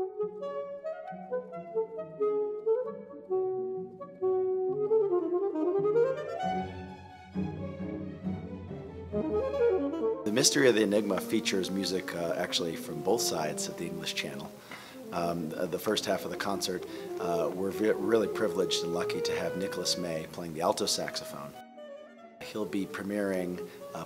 The Mystery of the Enigma features music actually from both sides of the English Channel. The first half of the concert, we're really privileged and lucky to have Nicholas May playing the alto saxophone. He'll be premiering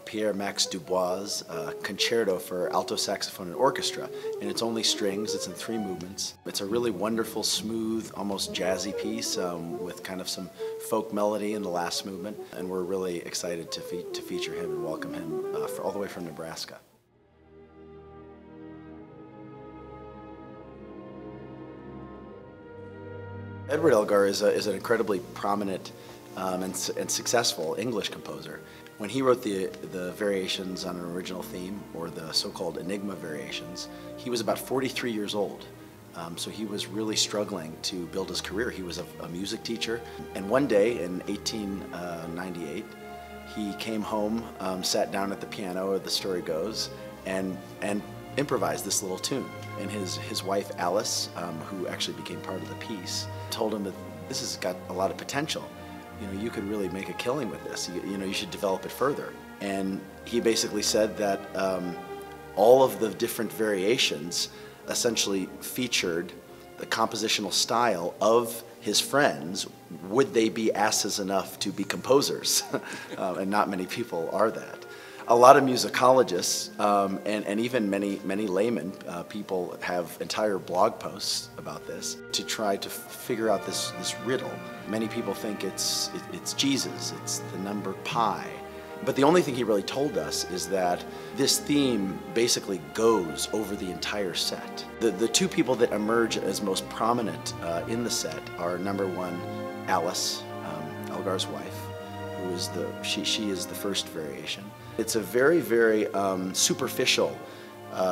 Pierre-Max Dubois' concerto for alto saxophone and orchestra, and it's only strings. It's in 3 movements. It's a really wonderful, smooth, almost jazzy piece with kind of some folk melody in the last movement, and we're really excited to feature him and welcome him all the way from Nebraska. Edward Elgar is an incredibly prominent and successful English composer. When he wrote the variations on an original theme, or the so-called Enigma variations, he was about 43 years old. So he was really struggling to build his career. He was a music teacher, and one day in 1898, he came home, sat down at the piano, or the story goes, and improvised this little tune. And his wife Alice, who actually became part of the piece, told him that this has got a lot of potential. You know, you could really make a killing with this. You know, you should develop it further. And he basically said that all of the different variations essentially featured the compositional style of his friends. Would they be asses enough to be composers? And not many people are that. A lot of musicologists and even many laymen, people have entire blog posts about this to try to figure out this riddle. Many people think it's Jesus, it's the number pi. But the only thing he really told us is that this theme basically goes over the entire set. The 2 people that emerge as most prominent in the set are, number 1, Alice, Elgar's wife, who is she is the first variation. It's a very superficial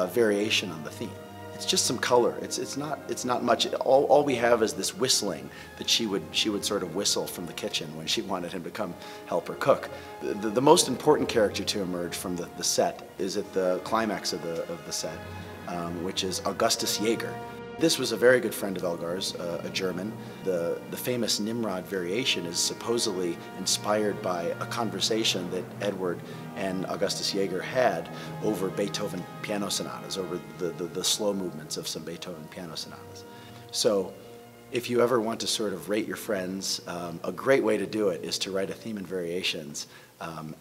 variation on the theme. It's just some color. It's not much. All we have is this whistling that she would sort of whistle from the kitchen when she wanted him to come help her cook. The most important character to emerge from the set is at the climax of the set, which is Augustus Jaeger. This was a very good friend of Elgar's, a German. The famous Nimrod variation is supposedly inspired by a conversation that Edward and Augustus Jaeger had over Beethoven piano sonatas, over the slow movements of some Beethoven piano sonatas. So if you ever want to sort of rate your friends, a great way to do it is to write a theme and variations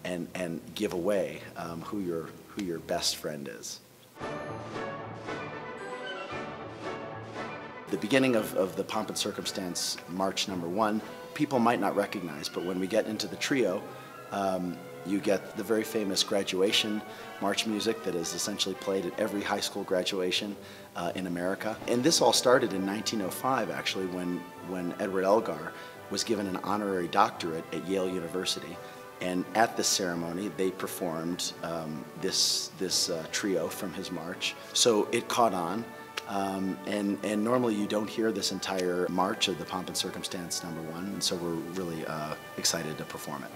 and give away who your best friend is. The beginning of the Pomp and Circumstance March number 1, people might not recognize, but when we get into the trio, you get the very famous graduation march music that is essentially played at every high school graduation in America. And this all started in 1905, actually, when Edward Elgar was given an honorary doctorate at Yale University. And at this ceremony, they performed this trio from his march. So it caught on. And normally you don't hear this entire march of the Pomp and Circumstance number 1, and so we're really excited to perform it.